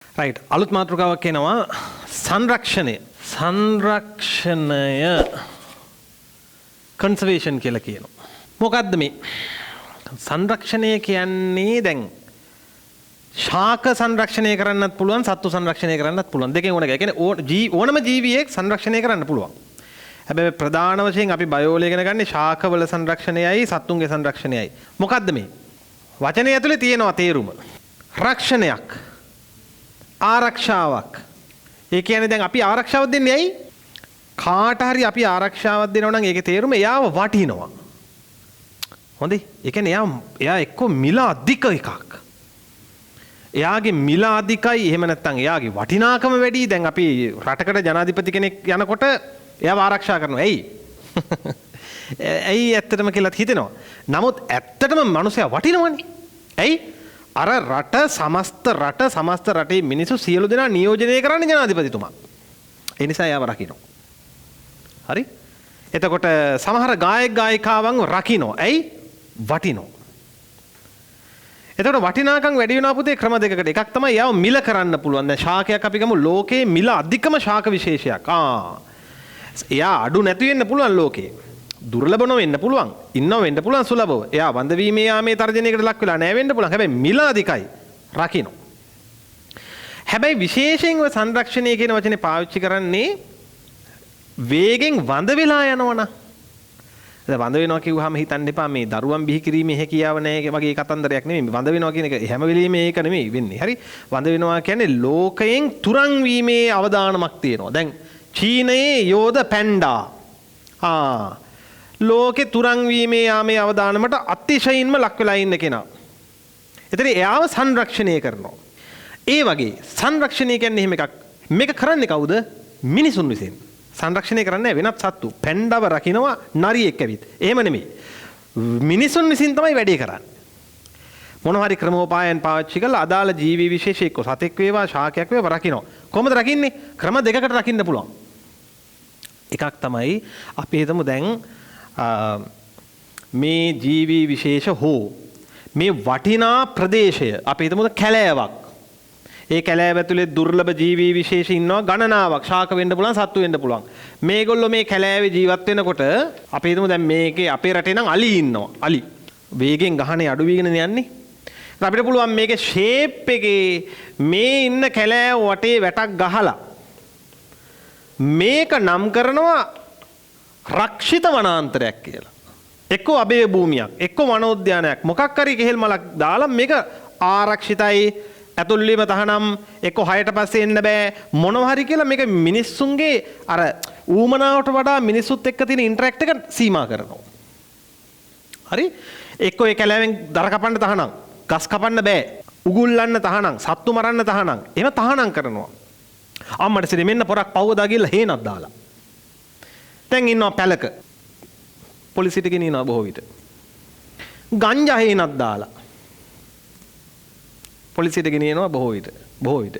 Right අලුත් මාතෘකාවක් එනවා සංරක්ෂණය කන්සර්වේෂන් කියලා කියනවා. මොකද්ද මේ සංරක්ෂණය කියන්නේ? දැන් ශාක සංරක්ෂණය කරන්නත් පුළුවන්, සත්තු සංරක්ෂණය කරන්නත් පුළුවන්. දෙකෙන් ඕන එක. ඒ කියන්නේ ඕනම ජීවියෙක් සංරක්ෂණය කරන්න පුළුවන්. හැබැයි ප්‍රධාන වශයෙන් අපි බයෝලජි ඉගෙන ගන්නේ ශාකවල සංරක්ෂණයයි සත්තුන්ගේ සංරක්ෂණයයි. මොකද්ද මේ? වචනේ ඇතුලේ තියෙනවා තේරුම. රක්ෂණයක්, ආරක්ෂාවක්. ඒ කියන්නේ දැන් අපි ආරක්ෂාවක් දෙන්නේ ඇයි? කාට හරි අපි ආරක්ෂාවක් දෙනවා නම් ඒකේ තේරුම එයාව වටිනවා. හොඳයි. ඒ කියන්නේ එයා එක්ක මිල අධික එකක්. එයාගේ මිල අධිකයි, එහෙම නැත්නම් එයාගේ වටිනාකම වැඩි. දැන් අපි රටකට ජනාධිපති කෙනෙක් යනකොට එයාව ආරක්ෂා කරනවා. ඇයි? ඇයි ඇත්තටම කියලා හිතෙනවා. නමුත් ඇත්තටම මිනිස්සයා වටිනවනේ. ඇයි? අර රට සමස්ත රටේ මිනිස්සු සියලු දෙනා නියෝජනය කරන්නේ ජනාධිපතිතුමා. ඒ නිසා එයාව රකින්න. හරි? එතකොට සමහර ගායක ගායිකාවන් රකින්න. ඇයි? වටිනෝ. එතකොට වටිනාකම් වැඩි වෙනවා පුතේ ක්‍රම දෙකකට. එකක් තමයි එයාව මිල කරන්න පුළුවන්. දැන් ශාකයක් අපි ගමු ලෝකේ මිල අධිකම ශාක විශේෂයක්. එයා අඩු නැති වෙන්න පුළුවන් ලෝකේ. දුර්ලභ නොවෙන්න පුළුවන්. ඉන්නව වෙන්න පුළුවන් සුලභව. එයා වඳ වීමේ යාමේ තර්ජනයකට ලක් වෙලා නැහැ වෙන්න පුළුවන්. හැබැයි මිල අධිකයි. රකින්න. හැබැයි විශේෂයෙන්ම සංරක්ෂණය කියන වචනේ පාවිච්චි කරන්නේ වේගෙන් වඳ වෙලා යනවනම්. දැන් වඳ වෙනවා කිව්වහම හිතන්න එපා මේ දරුවන් බිහි කිරීමේ හැකියාව නැහැ වගේ කතන්දරයක් නෙමෙයි. වඳ වෙනවා කියන එක හැම වෙලෙම ඒක නෙමෙයි වෙන්නේ. හරි? වඳ වෙනවා කියන්නේ ලෝකයෙන් තුරන් වීමේ අවදානමක් තියෙනවා. දැන් චීනයේ යෝධ පැන්ඩා ලෝකේ තුරන් වීමේ යාමේ අවදානමට අතිශයින්ම ලක් වෙලා ඉන්න කෙනා. එතන එයාව සංරක්ෂණය කරනවා. ඒ වගේ සංරක්ෂණය කියන්නේ එහෙම එකක්. මේක කරන්නේ කවුද? මිනිසුන් විසින්. සංරක්ෂණය කරන්නේ වෙනත් සත්තු. පැන්ඩාව රකින්නවා නරියෙක් ඇවිත්. එහෙම නෙමෙයි. මිනිසුන් විසින් තමයි වැඩේ කරන්නේ. මොනවා හරි ක්‍රමෝපායන් පාවිච්චි කරලා අදාළ ජීවි විශේෂ එක්ක සතෙක් වේවා ශාකයක් වේවා රකින්නවා. කොහොමද රකින්නේ? ක්‍රම දෙකකට රකින්න පුළුවන්. එකක් තමයි අපි හිතමු දැන් මේ ජීවි විශේෂ හෝ මේ වටිනා ප්‍රදේශය අපි හිතමු කැලෑවක්. ඒ කැලෑව ඇතුලේ දුර්ලභ ජීවි විශේෂ ඉන්නවා ගණනාවක්. ශාක වෙන්න පුළුවන්, සත්තු වෙන්න පුළුවන්. මේගොල්ලෝ මේ කැලෑවේ ජීවත් වෙනකොට අපි හිතමු දැන් මේකේ අපේ රටේ නම් අලි ඉන්නවා. අලි වේගෙන් ගහනේ අඩු වීගෙන යන්නේ. අපිට පුළුවන් මේකේ ෂේප් එකේ මේ ඉන්න කැලෑව වටේ වැටක් ගහලා මේක නම් කරනවා රක්ෂිත වනාන්තරයක් කියලා. එක්කෝ අබේ භූමියක්, එක්කෝ වනෝද්‍යානයක්, මොකක් හරි කෙහෙල් මලක් දාලා මේක ආරක්ෂිතයි, ඇතුල් වීම තහනම්, එක්කෝ 6ට පස්සේ එන්න බෑ මොනවා හරි කියලා මේක මිනිස්සුන්ගේ අර ඌමනාවට වඩා මිනිස්සුත් එක්ක තියෙන ඉන්ටරැක්ට් එක සීමා කරනවා. හරි? එක්කෝ ඒ කැලෑවෙන් දර කපන්න තහනම්, ගස් කපන්න බෑ, උගුල්ලන්න තහනම්, සත්තු මරන්න තහනම්, එහෙම තහනම් කරනවා. අම්මට සිරි මෙන්න පොරක් පව්වදා ගිහලා හේනක් දාලා. දැන් ඉන්නවා පැලක. පොලිසියට ගෙනියනවා බොහෝ විට. ගංජා හේනක් දාලා. පොලිසියට ගෙනියනවා බොහෝ විට.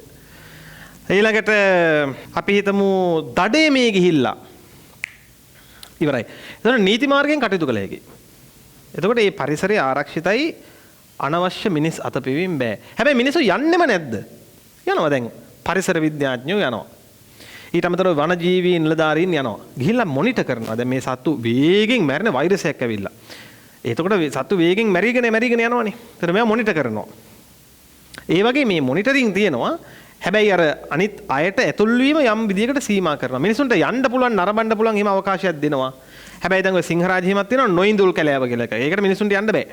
ඊළඟට අපි හිතමු දඩේ මේ ගිහිල්ලා. ඉවරයි. එතකොට නීති මාර්ගයෙන් කටයුතු කළ හැකියි. එතකොට මේ පරිසරය ආරක්ෂිතයි, අනවශ්‍ය මිනිස් අතපෙවීම බෑ. හැබැයි මිනිස්සු යන්නෙම නැද්ද? යනවා දැන්. පරිසර විද්‍යාඥයෝ යනවා. ඊට අමතරව වනජීවී නිලධාරීන් යනවා. ගිහිල්ලා මොනිටර් කරනවා. දැන් මේ සත්තු වේගෙන් මැරෙන වෛරසයක් ඇවිල්ලා. එතකොට සත්තු වේගෙන් මැරිගෙන යනවනේ. ඒතර මේවා මොනිටර් කරනවා. ඒ වගේ මේ මොනිටරින් තියෙනවා. හැබැයි අර අනිත් අයට ඇතුල් වීම යම් විදියකට සීමා කරනවා. මිනිසුන්ට යන්න පුළුවන්, නරඹන්න පුළුවන් එහෙම අවකාශයක් දෙනවා. හැබැයි දැන් ඔය සිංහරාජ හිමත් තියෙනවා නොඉඳුල් කැලෑව කියලා එක. ඒකට මිනිසුන්ට යන්න බෑ.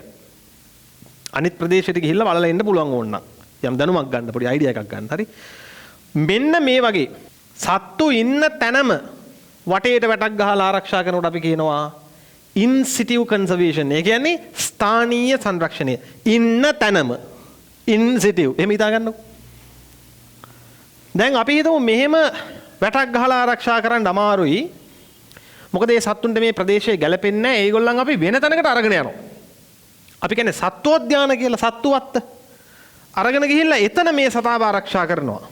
අනිත් ප්‍රදේශයට ගිහිල්ලා බලලා එන්න පුළුවන් ඕන නම්. යම් දැනුමක් ගන්න, පොඩි අයිඩියා එකක් ගන්න. හරි? මෙන්න මේ වගේ සත්තු ඉන්න තැනම වටේට වැටක් ගහලා ආරක්ෂා කරනකොට අපි කියනවා in situ conservation. ඒ කියන්නේ ස්ථානීය සංරක්ෂණය. ඉන්න තැනම in situ. එහෙම හිතා ගන්නකො. දැන් අපි හිතමු මෙහෙම වැටක් ගහලා ආරක්ෂා කරන්න අමාරුයි. මොකද මේ සත්තුන්ට මේ ප්‍රදේශයේ ගැලපෙන්නේ නැහැ. ඒගොල්ලන් අපි වෙන තැනකට අරගෙන යනවා. අපි කියන්නේ සත්වෝද්‍යාන කියලා, සත්තුවත්ත. අරගෙන ගිහිල්ලා එතන මේ සතාව ආරක්ෂා කරනවා.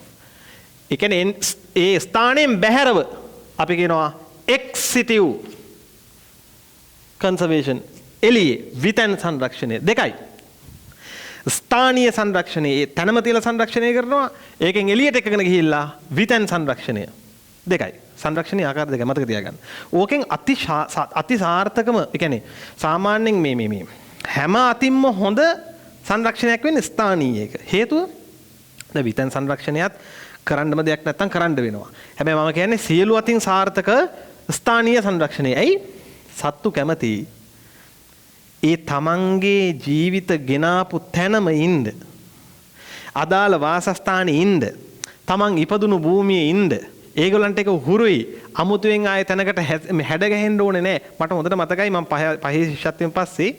ඒ කියන්නේ ඒ ස්ථානයෙන් බැහැරව අපි කියනවා ex situ conservation. එළියේ විතන් සංරක්ෂණය දෙකයි. ස්ථානීය සංරක්ෂණය ඒ තැනම තියලා සංරක්ෂණය කරනවා. ඒකෙන් එළියට එකගෙන ගිහිල්ලා විතැන් සංරක්ෂණය. දෙකයි. සංරක්ෂණයේ ආකාර දෙක මතක තියාගන්න. ඕකෙන් අති සාර්ථකම ඒ කියන්නේ සාමාන්‍යයෙන් මේ හැම අතින්ම හොඳ සංරක්ෂණයක් වෙන්නේ ස්ථානීය එක. හේතුව දැන් විතැන් සංරක්ෂණයත් කරන්නම දෙයක් නැත්තම් කරන්න වෙනවා. හැබැයි මම කියන්නේ සියලු අතින් සාර්ථක ස්ථානීය සංරක්ෂණය. ඇයි? සත්තු කැමති ඒ තමන්ගේ ජීවිත ගෙනාපු තැනම ඉන්න. අදාළ වාසස්ථානයේ ඉන්න. තමන් ඉපදුණු භූමියේ ඉන්න. ඒගොල්ලන්ට ඒක හුරුයි. අමුතුවෙන් ආයේ තැනකට හැඩ ගැහෙන්න ඕනේ නැහැ. මට හොඳට මතකයි මම පහේ ශිෂ්‍යත්වයෙන් පස්සේ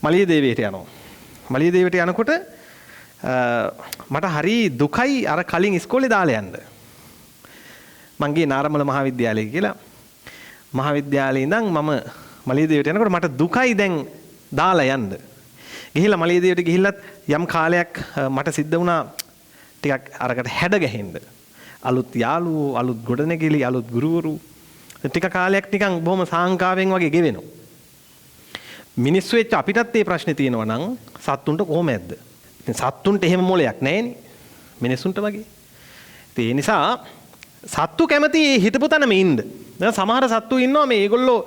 මලිය දේවියට යනවා. මලිය දේවියට යනකොට මට හරි දුකයි අර කලින් ඉස්කෝලේ දාලා යන්න. මං ගියේ නාරමල මහාවිද්‍යාලය කියලා. මහාවිද්‍යාලේ ඉඳන් මම මලිය දේවියට යනකොට මට දුකයි දැන් දාලා යන්න. ගිහිල්ලා මලිය දේවියට ගිහිල්ලත් යම් කාලයක් මට සිද්ධ වුණා ටිකක් අරකට හැඩ ගැහෙන්න. අලුත් යාළුවෝ, අලුත් ගොඩනැගිලි, අලුත් ගුරුවරු ටික කාලයක් නිකන් බොහොම සාංකාවෙන් වගේ ගෙවෙනවා. මිනිස්සු වෙච්ච අපිටත් මේ ප්‍රශ්නේ තියෙනවා නම් සත්තුන්ට කොහොමද? ඉතින් සත්තුන්ට එහෙම මොලයක් නැහැනේ. මිනිස්සුන්ට වගේ. ඒ නිසා සත්තු කැමති හිටපු තැනම ඉන්න. දැන් සමහර සත්තු ඉන්නවා මේ ඒගොල්ලෝ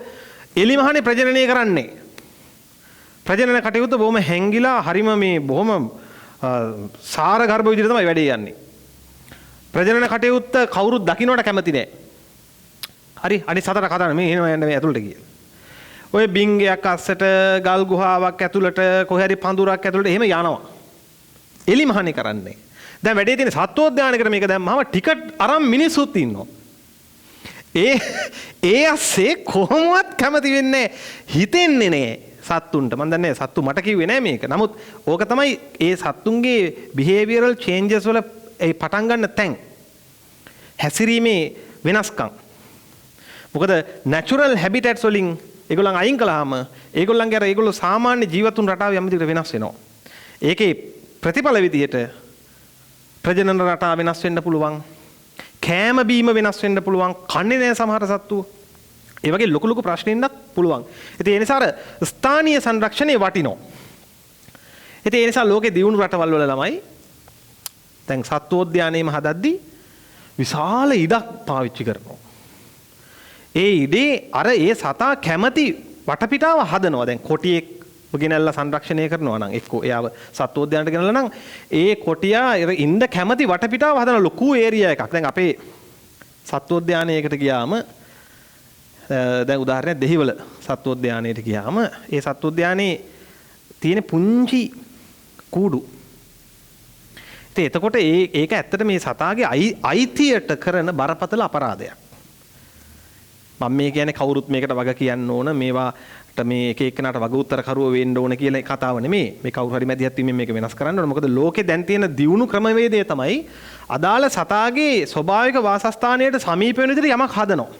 එලිමහනේ ප්‍රජනනය කරන්නේ. ප්‍රජනන කටයුතු බොහොම හැංගිලා හරිම මේ බොහොම සාර ගර්භ විදිහට තමයි වැඩේ යන්නේ. ප්‍රජනන කටයුත්ත කවුරුත් දකින්නට කැමති නැහැ. හරි අනිත් සතර කතාන මේ එනවා යන්න මේ ඇතුළට ගියා. ඔය බින්ගයක් අස්සට ගල් ගුහාවක් ඇතුළට කොහේ හරි පඳුරක් ඇතුළට එහෙම යනවා. එලිමහනේ කරන්නේ. දැන් වැඩේ තියෙන සත්වෝද්‍යානයකට මේක දැම්මම ටිකට් අරන් මිනිස්සුත් ඉන්නවා. ඒ අස්සේ කොහොමවත් කැමති වෙන්නේ හිතෙන්නේ නැහැ සත්තුන්ට. මම දන්නේ සත්තු මට කිව්වේ නෑ මේක. නමුත් ඕක තමයි ඒ සත්තුන්ගේ behavioral changes වල ඒ පටන් ගන්න තැන්. හැසිරීමේ වෙනස්කම්. මොකද natural habitats වලින් ඒගොල්ලන් අයින් කළාම ඒගොල්ලන්ගේ අර ඒගොල්ලෝ සාමාන්‍ය ජීවතුන් රටාව යම් විදිහකට වෙනස් වෙනවා. ඒකේ ප්‍රතිඵල විදිහට ප්‍රජනන රටාව වෙනස් වෙන්න පුළුවන්. කෑම බීම වෙනස් වෙන්න පුළුවන්. කන්නේ නැහැ සමහර සත්තු. ඒ වගේ ලොකු ලොකු ප්‍රශ්න ඉන්නත් පුළුවන්. ඉතින් ඒ නිසා අර ස්ථානීය සංරක්ෂණය වටිනවා. ඉතින් ඒ නිසා ලෝකේ දියුණු රටවල් වල ළමයි දැන් සත්වෝද්‍යානයේම හදද්දී විශාල ඉඩක් පාවිච්චි කරනවා. ඒ ඉඩේ අර ඒ සතා කැමති වටපිටාව හදනවා. දැන් කොටියෙක් ගෙනල්ලා සංරක්ෂණය කරනවා නම් එක්කෝ එයාව සත්වෝද්‍යානයට ගෙනල්ලා නම් ඒ කොටියා ඉන්න කැමති වටපිටාව හදන ලොකු ඒරියා එකක්. දැන් අපේ සත්වෝද්‍යානයකට ගියාම දැන් උදාහරණයක් දෙහිවල සත්වෝද්‍යානයට ගියාම ඒ සත්වෝද්‍යානයේ තියෙන පුංචි කූඩු. ඉතින් එතකොට ඒක ඇත්තට මේ සතාගේ අයිතියට කරන බරපතල අපරාධයක්. මම මේ කියන්නේ කවුරුත් මේකට වග කියන්න ඕන මේවාට මේ එක එකනට වග උත්තර කරුව වෙන්න ඕන කියලා කතාව නෙමෙයි. මේ කවුරු හරි මැදිහත් වීමෙන් මේක වෙනස් කරන්න ඕන. මොකද ලෝකේ දැන් තියෙන දියුණු ක්‍රමවේදය තමයි අදාළ සතාගේ ස්වභාවික වාසස්ථානයට සමීප වෙන විදිහට යමක් හදනවා.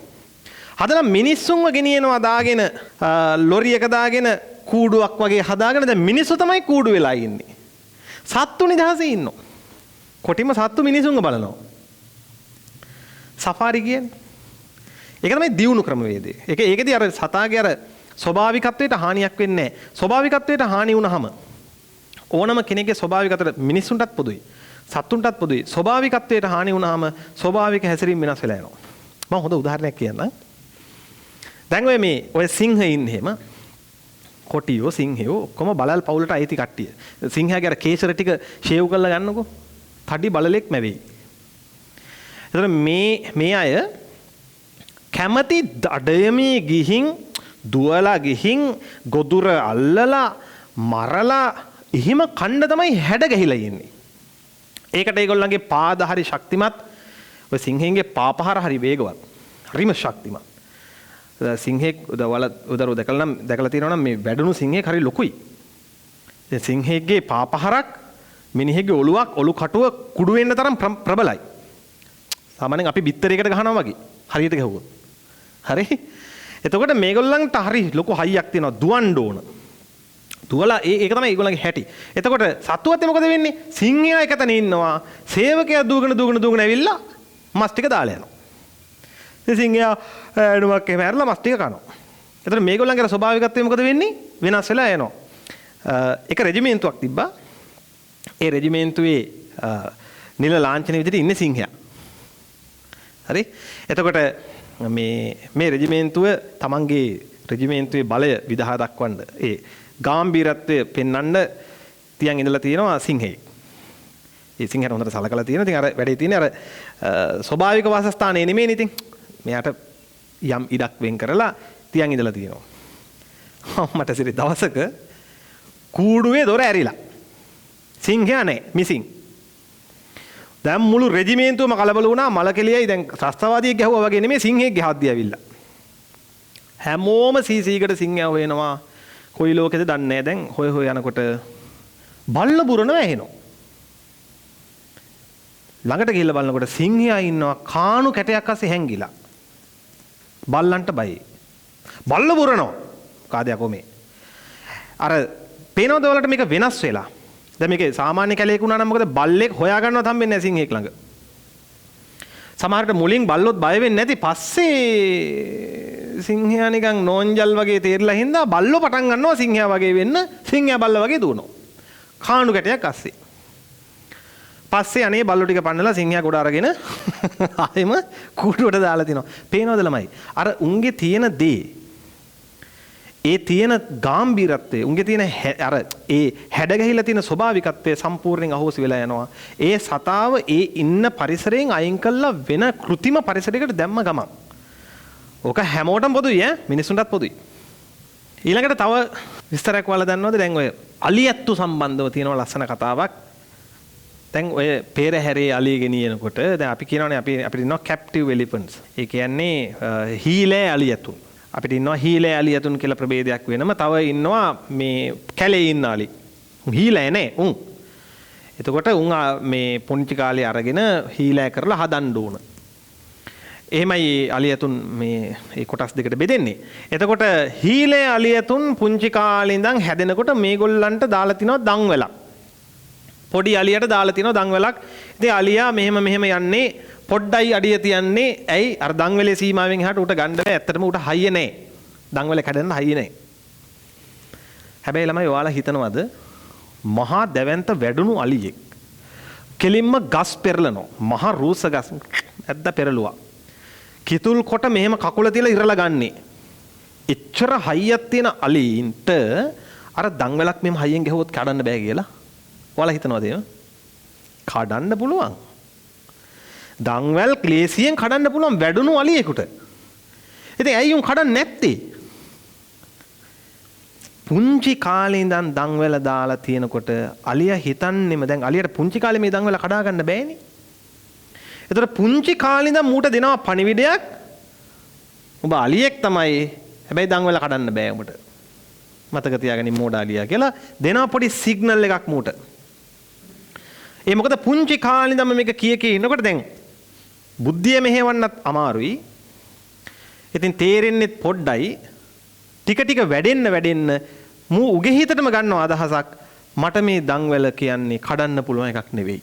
හදලා මිනිස්සුන්ව ගෙනියනවා දාගෙන ලොරියක දාගෙන කූඩුවක් වගේ හදාගෙන දැන් මිනිස්සු තමයි කූඩු වෙලා ඉන්නේ. සත්තු නිදහසේ ඉන්නවා. කොටිම සත්තු මිනිසුන්ව බලනවා. සෆාරි කියන්නේ ඒක තමයි දියුණු ක්‍රමවේදය. ඒකෙදී අර සතාගේ අර ස්වභාවිකත්වයට හානියක් වෙන්නේ නැහැ. ස්වභාවිකත්වයට හානි වුණාම ඕනම කෙනෙක්ගේ ස්වභාවිකත්වයට මිනිස්සුන්ටත් පොදුයි. සත්තුන්ටත් පොදුයි. ස්වභාවිකත්වයට හානි වුණාම ස්වභාවික හැසිරීම වෙනස් වෙලා යනවා. මම හොඳ උදාහරණයක් කියන්නම්. දැන් ඔය සිංහයින් එහෙම කොටියෝ සිංහයෝ ඔක්කොම බලල් පවුලට අයිති කට්ටිය. සිංහයාගේ අර කේසර ටික ෂේව් කරලා ගන්නකො. තඩි බලලෙක් මැවෙයි. එතකොට මේ අය කැමති දඩයමේ ගිහින් දුවලා ගිහින් ගොදුර අල්ලලා මරලා එහෙම කණ්ඩ තමයි හැඩ ගැහිලා ඉන්නේ. ඒකට ඒගොල්ලන්ගේ පාද හරි ශක්තිමත්. ඔය සිංහෙන්ගේ පාපහර හරි වේගවත්. හරිම ශක්තිමත්. සිංහෙක් උදරු දැකලා තියෙනවා නම් මේ වැඩුණු සිංහෙක් හරි ලොකුයි. ඒ සිංහෙක්ගේ පාපහරක් මිනිහෙක්ගේ ඔලු කටුව කුඩු වෙන්න තරම් ප්‍රබලයි. සාමාන්‍යයෙන් අපි බිත්තරයකට ගහනවා වගේ. හරියට ගහුවොත්. හරි? එතකොට මේගොල්ලන්ට හරි ලොකු හයියක් තියෙනවා දුවන්න ඕන. දුවලා ඒක තමයි ඒගොල්ලන්ගේ හැටි. එතකොට සත්තුවත් මොකද වෙන්නේ? සිංහයා එකතන ඉන්නවා. සේවකයා දුවගෙන ඇවිල්ලා මස් ටික දාලා යනවා. ඉතින් සිංහයා නුමක් එහෙම ඇරලා මස් ටික කනවා. එතකොට මේගොල්ලන්ගේ ස්වභාවිකත්වය මොකද වෙන්නේ? වෙනස් වෙලා යනවා. එක රෙජිමෙන්තුවක් තිබ්බා. ඒ රෙජිමේන්තුවේ නිල ලාංඡන විදිහට ඉන්නේ සිංහයා. හරි? එතකොට මේ රෙජිමේන්තුව තමන්ගේ රෙජිමේන්තුවේ බලය විදහා දක්වන්න ඒ ගැඹීරත්වය පෙන්වන්න තියන් ඉඳලා තියෙනවා සිංහයෙක්. ඒ සිංහට හොඳට සලකලා තියෙනවා. ඉතින් අර වැඩේ තියෙන්නේ අර ස්වභාවික වාසස්ථානයේ නෙමෙයිනේ ඉතින්. මෙයාට යම් ඉඩක් වෙන් කරලා තියන් ඉඳලා තියෙනවා. මට සිරි දවසක කූඩුවේ දොර ඇරිලා. සිංහයා නැහැ මිසින්. දැන් මුළු රෙජිමේන්තුවම කලබල වුණා. මලකෙලියයි දැන් ත්‍රස්තවාදියෙක් ගැහුවා වගේ නෙමෙයි සිංහෙක් ගහද්දී ඇවිල්ලා. හැමෝම සීසීකට සිංහයා හොයනවා. කොයි ලෝකෙද දන්නේ නැහැ. දැන් හොය යනකොට බල්ල බුරනවා ඇහෙනවා. ළඟට ගිහිල්ලා බලනකොට සිංහයා ඉන්නවා කාණු කැටයක් අස්සේ හැංගිලා. බල්ලන්ට බයයි. බල්ල බුරනවා. කාදයක් කොමේ. අර පේනවද වලට මේක වෙනස් වෙලා. දැන් මේකේ සාමාන්‍ය කැලේක වුණා නම් මොකද බල්ලෙක් හොයා ගන්නවත් හම්බෙන්නේ නැහැ සිංහෙක් ළඟ. සමහරට මුලින් බල්ලොත් බය වෙන්නේ නැති පස්සේ සිංහයා නිකන් නෝන්ජල් වගේ තේරිලා හින්දා බල්ලෝ පටන් ගන්නවා සිංහයා වගේ වෙන්න. සිංහයා බල්ල වගේ දුවනවා. කාණු කැටයක් අස්සේ. පස්සේ අනේ බල්ලෝ ටික පන්නලා සිංහයා ගොඩ අරගෙන ආයෙම කූඩුවට දාලා තිනවා. පේනවද ළමයි? අර උන්ගේ තියෙන දේ ඒ තියෙන ගැඹීරත්වය උන්ගේ තියෙන අර ඒ හැඩ ගැහිලා තියෙන ස්වභාවිකත්වය සම්පූර්ණයෙන් අහෝසි වෙලා යනවා. ඒ සතාව ඒ ඉන්න පරිසරයෙන් අයින් කළා වෙන કૃතිම පරිසරයකට දැම්ම ගමන්. ඕක හැමෝටම පොදුයි ඈ මිනිසුන්ටත් පොදුයි. ඊළඟට තව විස්තරයක් වල දන්නවද? දැන් ඔය අලියැත්තු සම්බන්ධව තියෙන ලස්සන කතාවක්. දැන් ඔය පෙරහැරේ අලිය ගෙනියනකොට දැන් අපි කියනවානේ අපිට ඉන්නවා කැප්ටිව් එලිෆන්ට්ස්. ඒ කියන්නේ හීලෑ අලියැතුන්. අපිට ඉන්නවා හීලෑ අලියතුන් කියලා ප්‍රභේදයක් වෙනම. තව ඉන්නවා මේ කැලේ ඉන්න අලි. හීලෑ නෑ උන්. එතකොට උන් මේ පුංචි කාලේ අරගෙන හීලෑ කරලා හදන්න ඕන. එහෙමයි අලියතුන් මේ ඒ කොටස් දෙකට බෙදෙන්නේ. එතකොට හීලෑ අලියතුන් පුංචි කාලේ ඉඳන් හැදෙනකොට මේගොල්ලන්ට දාලා තිනවා දන්වැලක්. පොඩි අලියට දාලා තිනවා දන්වැලක්. ඉතින් අලියා මෙහෙම යන්නේ පොඩ්ඩයි අඩිය තියන්නේ. ඇයි? අර දන්වැලේ සීමාවෙන් එහාට උට ගන්න බෑ. ඇත්තටම උට හයිය නෑ. දන්වැල කැඩෙන්න හයිය නෑ. හැබැයි ළමයි ඔයාලා හිතනවද මහා දැවැන්ත වැඩුණු අලියෙක් කෙලින්ම ගස් පෙරලනවා. මහා රූස ගස් ඇද්ද පෙරළුවා. කිතුල් කොට මෙහෙම කකුල තියලා ඉරලා ගන්නේ. එච්චර හයියක් තියෙන අලින්ට අර දන්වැලක් මෙහෙම හයියෙන් ගැහුවොත් කඩන්න බෑ කියලා. ඔයාලා හිතනවද එහෙම? කඩන්න පුළුවන්. දන්වැල් ක්ලේසියෙන් කඩන්න පුළුවන් වැඩුණු අලියෙකුට. ඉතින් ඇයි උන් කඩන්නේ නැත්තේ? පුංචි කාලේ ඉඳන් දන්වැල දාලා තියෙනකොට අලියා හිතන්නේම දැන් අලියට පුංචි කාලේ මේ දන්වැල කඩා ගන්න බෑනේ. ඒතර පුංචි කාලේ ඉඳන් මූට දෙනවා පණිවිඩයක්. ඔබ අලියෙක් තමයි. හැබැයි දන්වැල කඩන්න බෑ ඔබට. මතක තියාගනින් මෝඩ අලියා කියලා දෙනවා පොඩි සිග්නල් එකක් මූට. ඒ මොකද පුංචි කාලේ ඉඳන් මේක කී ඉන්නකොට දැන් බුද්ධිය මෙහෙවන්නත් අමාරුයි. ඉතින් තේරෙන්නේ පොඩ්ඩයි. ටික වැඩෙන්න මූ උගේ හිතටම ගන්නව අදහසක් මට මේ දන්වැල කියන්නේ කඩන්න පුළුවන් එකක් නෙවෙයි.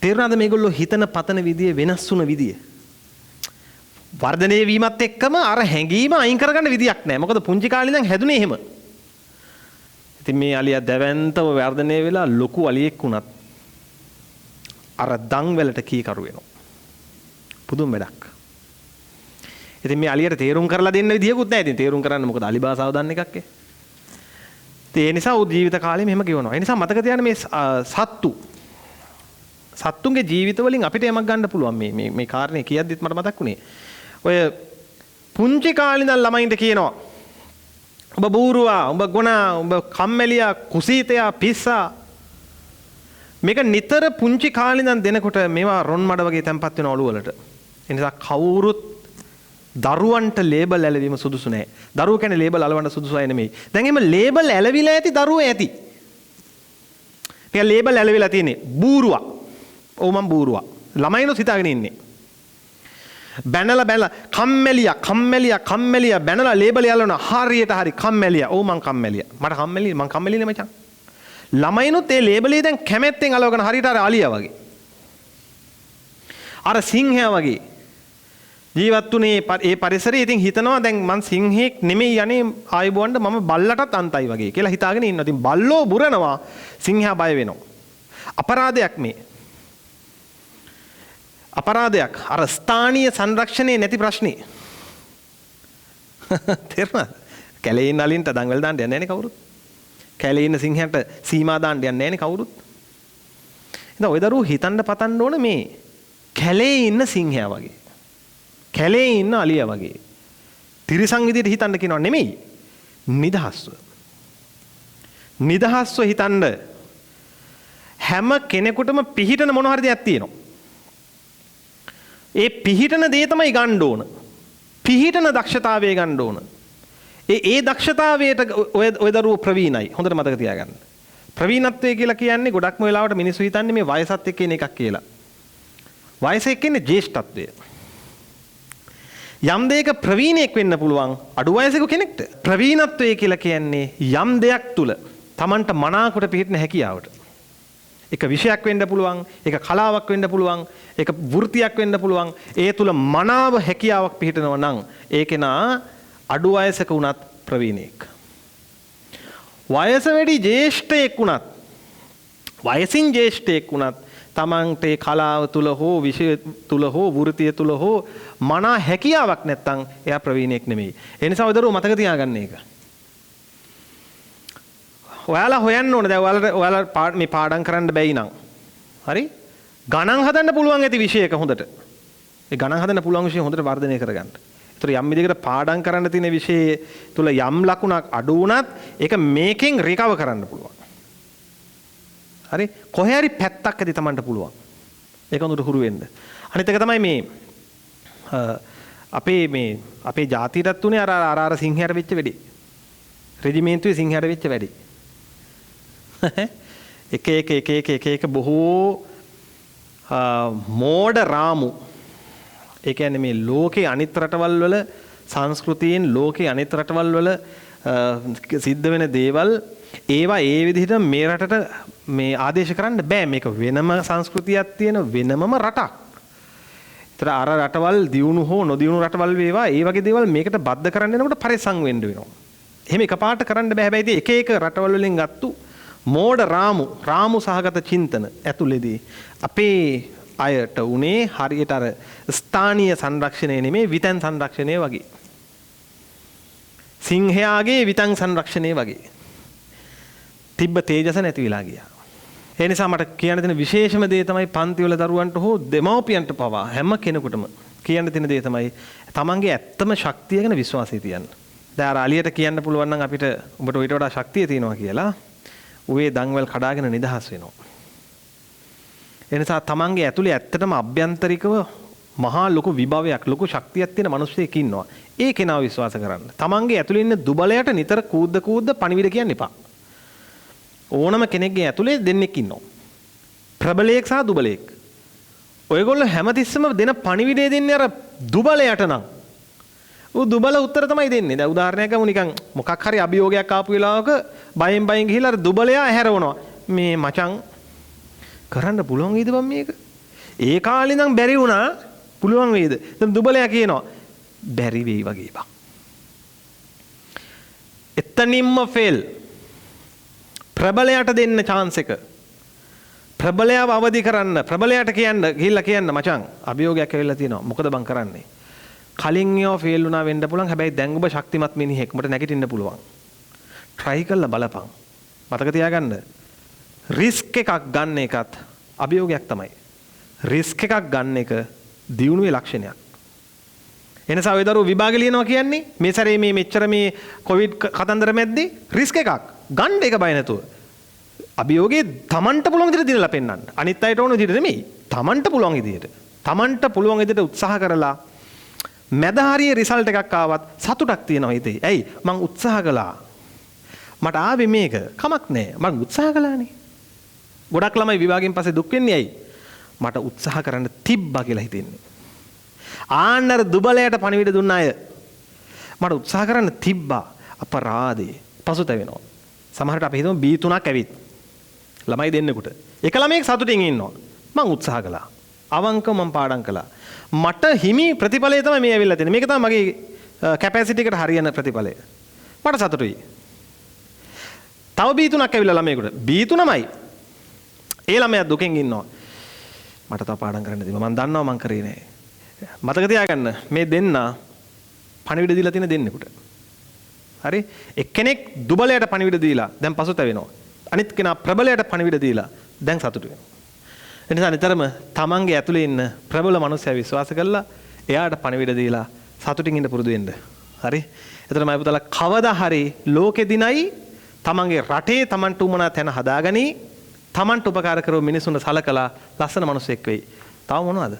තේරුණාද මේගොල්ලෝ හිතන පතන විදිය වෙනස් වුණ විදිය? වර්ධනය වීමත් එක්කම අර හැඟීම අයින් කරගන්න විදියක් නැහැ. මොකද පුංචි කාලේ ඉඳන් හැදුනේ එහෙම. ඉතින් මේ අලියා දැවැන්තව වර්ධනය වෙලා ලොකු අලියෙක් වුණත් අර දන්වැලට කීකරු වෙනවා. පුදුම වැඩක්. ඉතින් මේ අලියට තේරුම් කරලා දෙන්න විදියකුත් නැහැ. ඉතින් තේරුම් කරන්න මොකද අලි භාෂාව දන්න එකක් ඒ. ඒ නිසා උ ජීවිත කාලේ මෙහෙම ගෙවනවා. ඒ නිසා මතක තියාගන්න මේ සත්තුන්ගේ ජීවිත වලින් අපිට යමක් ගන්න පුළුවන් මේ කාරණේ කියද්දිත් මට මතක් වුණේ. ඔය පුංචි කාලේ ඉඳන් ළමයින්ට කියනවා ඔබ බූරුවා, ඔබ ගොනා, ඔබ කම්මැලියා, කුසීතයා, පිස්සා. මේක නිතර පුංචි කාලේ ඉඳන් දෙනකොට මේවා රොන් මඩ වගේ තැම්පත් වෙන ඔළුව වලට. ඒ නිසා කවුරුත් දරුවන්ට ලේබල් ඇලවීම සුදුසු නැහැ. දරුවෝ කියන්නේ ලේබල් අලවන්න සුදුසු අය නෙමෙයි. දැන් එහෙම ලේබල් ඇලවිලා ඇති දරුවෝ ඇති. මේ ලේබල් ඇලවිලා තියෙන්නේ බූරුවා. ඔව් මම බූරුවා. ළමයිනොත් හිතාගෙන ඉන්නේ. බැනලා කම්මැලියා බැනලා ලේබල් යලවන හරියට හරි කම්මැලියා. ඔව් මං කම්මැලියා. මට කම්මැලි මං කම්මැලි නේ මචං. ළමයිනොත් ඒ ලේබලේ දැන් කැමැත්තෙන් අලවගෙන හරියට අර අලියා වගේ. අර සිංහයා වගේ. ජීවත් වුණේ ඒ පරිසරයේ. ඉතින් හිතනවා දැන් මං සිංහෙක් නෙමෙයි යන්නේ ආයුබෝවන්ට මම බල්ලටත් අන්තයි වගේ කියලා හිතාගෙන ඉන්නවා. ඉතින් බල්ලෝ බුරනවා සිංහයා බය වෙනවා. අපරාධයක් මේ. අපරාධයක්. අර ස්ථානීය සංරක්ෂණයේ නැති ප්‍රශ්නේ. තේරුණාද? කැලේ ඉන්න අලින්ට දඟල් දාන්න යන්නේ නැහැ නේ කවුරුත්. කැලේ ඉන්න සිංහයන්ට සීමා දාන්න යන්නේ නැහැ නේ කවුරුත්. ඉතින් ඔය දරුවෝ හිතන්න පතන්න ඕන මේ කැලේ ඉන්න සිංහයා වගේ. කැලේ ඉන්න අලියා වගේ. තිරිසන් විදියට හිතන්න කියනවා නෙමෙයි. නිදහස්ව. නිදහස්ව හිතන්න හැම කෙනෙකුටම පිහිටන මොන හරි දෙයක් තියෙනවා. ඒ පිහිටන දේ තමයි ගන්න ඕන. පිහිටන දක්ෂතාවය ගන්න ඕන. ඒ දක්ෂතාවයට ඔය දරුවෝ ප්‍රවීණයි. හොඳට මතක තියාගන්න. ප්‍රවීණත්වය කියලා කියන්නේ ගොඩක්ම වෙලාවට මිනිස්සු හිතන්නේ මේ වයසත් එක්ක එන එකක් කියලා. වයස එක්ක ඉන්නේ ජ්‍යෙෂ්ඨත්වය. යම් දෙයක ප්‍රවීණයෙක් වෙන්න පුළුවන් අඩු වයසක කෙනෙක්ට. ප්‍රවීණත්වය කියලා කියන්නේ යම් දෙයක් තුල Tamanට මනාකොට පිහිටන හැකියාවට. එක විෂයක් වෙන්න පුළුවන්, එක කලාවක් වෙන්න පුළුවන්, එක වෘත්තියක් වෙන්න පුළුවන්. ඒ තුල මනාව හැකියාවක් පිහිටනවා නම් ඒක නා අඩු වයසක වුණත් ප්‍රවීණයෙක්. වයස වැඩි ජ්‍යෙෂ්ඨයෙක් වුණත්, වයසින් ජ්‍යෙෂ්ඨයෙක් වුණත් තමන්ට කලාව තුල හෝ විෂය තුල හෝ වෘත්තිය තුල හෝ මනා හැකියාවක් නැත්නම් එයා ප්‍රවීණයෙක් නෙමෙයි. ඒ නිසා ඔය දරුවෝ මතක තියාගන්න ඒක. ඔයාලා හොයන්න ඕනේ. දැන් ඔයාලා මේ පාඩම් කරන්න බැයි නම්. හරි? ගණන් හදන්න පුළුවන් ඇති විෂයක හොඳට. ඒ ගණන් හදන්න පුළුවන් විෂය හොඳට වර්ධනය කරගන්න. ඒතර යම් විදිහකට පාඩම් කරන්න තියෙන විෂයේ තුල යම් ලකුණක් අඩු වුණත් ඒක මේකෙන් රිකවර් කරන්න පුළුවන්. හරි? කොහේ හරි පැත්තක් ඇති Tamanට පුළුවන්. ඒක හොඳට හුරු වෙන්න. අනිත් එක තමයි මේ අපේ ජාතියටත් උනේ අර සිංහයාට වෙච්ච වැඩි. රෙජිමේන්තුවේ සිංහයාට වෙච්ච වැඩි. එක බොහෝ මෝඩ රාමු. ඒ කියන්නේ මේ ලෝකේ අනිත් රටවල් වල සංස්කෘතියෙන් ලෝකේ අනිත් රටවල් වල සිද්ධ වෙන දේවල් ඒවා ඒ විදිහට මේ රටට මේ ආදේශ කරන්න බෑ. මේක වෙනම සංස්කෘතියක් තියෙන වෙනමම රටක්. ඒතර අර රටවල් දියුණු හෝ නොදියුණු රටවල් වේවා ඒ වගේ දේවල් මේකට බද්ධ කරන්න යනකොට පරිසං වෙන්න වෙනවා. එහෙම එකපාරට කරන්න බෑ. හැබැයි එක එක රටවල් වලින් ගත්තු මෝඩ රාමු සහගත චින්තන ඇතුළේදී අපේ අයට උනේ හරියට අර ස්ථානීය සංරක්ෂණය නෙමේ විතන් සංරක්ෂණය වගේ. සිංහයාගේ විතන් සංරක්ෂණය වගේ. තිබ්බ තේජස නැති වෙලා ගියා. ඒ නිසා මට කියන්න තියෙන විශේෂම දේ තමයි පන්තිවල දරුවන්ට හෝ දෙමව්පියන්ට පවා හැම කෙනෙකුටම කියන්න තියෙන දේ තමයි තමන්ගේ ඇත්තම ශක්තිය ගැන විශ්වාසය තියන්න. දැන් අර අලියට කියන්න පුළුවන් නම් අපිට ඔබට ඊට වඩා ශක්තිය තියෙනවා කියලා උවේ දන්වැල් කඩාගෙන නිදහස් වෙනවා. ඒ නිසා තමන්ගේ ඇතුලේ ඇත්තටම අභ්‍යන්තරිකව මහා ලොකු විභවයක් ලොකු ශක්තියක් තියෙන මිනිස්සෙක් ඉන්නවා. ඒ කෙනාව විශ්වාස කරන්න. තමන්ගේ ඇතුලේ ඉන්න දුබලයට නිතර කූද්ද පණිවිඩ කියන්න එපා. ඕනම කෙනෙක්ගේ ඇතුලේ දෙන්නෙක් ඉන්නවා. ප්‍රබලයෙක් සහ දුබලයෙක්. ඔයගොල්ලෝ හැමතිස්සෙම දෙන පණිවිඩය දෙන්නේ අර දුබලයට නම්. ඌ දුබල උත්තර තමයි දෙන්නේ. දැන් උදාහරණයක් ගමු නිකන් මොකක් හරි අභියෝගයක් ආපු වෙලාවක බයෙන් ගිහිල්ලා අර දුබලයා ඇහැරවනවා. මේ මචං කරන්න පුළුවන් වේද බම් මේක? ඒ කාලේ ඉඳන් බැරි වුණා පුළුවන් වේද? දැන් දුබලයා කියනවා බැරි වෙයි වගේ බං. එතනින්ම ෆේල්. ප්‍රබලයට දෙන්න chance එක. ප්‍රබලයව අවදි කරන්න ප්‍රබලයට ගිහිල්ලා කියන්න මචං අභියෝගයක් ඇවිල්ලා තියෙනවා. මොකද බං කරන්නේ? කලින් ඒවා ෆේල් වුණා වෙන්න පුළුවන්. හැබැයි දැන් ඔබ ශක්තිමත් මිනිහෙක්. ඔබට නැගිටින්න පුළුවන්. try කරලා බලපන්. මතක තියාගන්න. රිස්ක් එකක් ගන්න එකත් අභියෝගයක් තමයි. රිස්ක් එකක් ගන්න එක දියුණුවේ ලක්ෂණයක්. එනිසා ඔය දරුවෝ විභාග ලියනවා කියන්නේ මේ සැරේ මේ මෙච්චර මේ කොවිඩ් කතන්දර මැද්දේ රිස්ක් එකක් ගන්න එක බය නැතුව. අභියෝගේ Tamanට පුළුවන් විදිහට දිනලා පෙන්නන්න. අනිත් අයට ඕන විදිහට නෙමෙයි. Tamanට පුළුවන් විදිහට. Tamanට පුළුවන් විදිහට උත්සාහ කරලා මැද හරියේ රිසල්ට් එකක් ආවත් සතුටක් තියෙනවා හිතේ. ඇයි? මං උත්සාහ කළා. මට ආවේ මේක. කමක් නැහැ. මං උත්සාහ කළානේ. ගොඩක් ළමයි විභාගයෙන් පස්සේ දුක් වෙන්නේ ඇයි? මට උත්සාහ කරන්න තිබ්බා කියලා හිතෙන්නේ. ආන්නර දුබලයට පණිවිඩ දුන්න අය මට උත්සාහ කරන්න තිබ්බා අපරාධේ පසුතැවෙනවා. සමහරට අපි හිතමු B3ක් ඇවිත් ළමයි දෙන්නෙකුට. එක ළමයෙක් සතුටින් ඉන්නවා. මං උත්සාහ කළා. අවංකව මං පාඩම් කළා. මට හිමි ප්‍රතිඵලය තමයි මේ ඇවිල්ලා තියෙන්නේ. මේක තමයි මගේ කැපැසිටි එකට හරියන ප්‍රතිඵලය. මට සතුටුයි. තව B3ක් ඇවිල්ලා ළමයෙකුට. B3මයි. ඒ ළමයා දුකෙන් ඉන්නවා. මට තව පාඩම් කරන්න දෙන්න. මම දන්නවා මං කරේ නෑ. මතක තියාගන්න මේ දෙන්න පණිවිඩ දීලා තියෙන දෙන්නෙකුට. හරි? එක්කෙනෙක් දුබලයට පණිවිඩ දීලා දැන් පසුතැවෙනවා. අනිත් කෙනා ප්‍රබලයට පණිවිඩ දීලා දැන් සතුටු වෙනවා. ඒ නිසා නිතරම තමන්ගේ ඇතුලේ ඉන්න ප්‍රබල මනුස්සයා විශ්වාස කරලා එයාට පණිවිඩ දීලා සතුටින් ඉන්න පුරුදු වෙන්න. හරි? එතන මම පුතලා කවදා හරි ලෝකෙ දිනයි තමන්ගේ රටේ තමන්ට උමනා තැන හදාගනි තමන්ට උපකාර කරව මිනිසුන්ට සලකලා ලස්සන මිනිසෙක් වෙයි. තව මොනවද?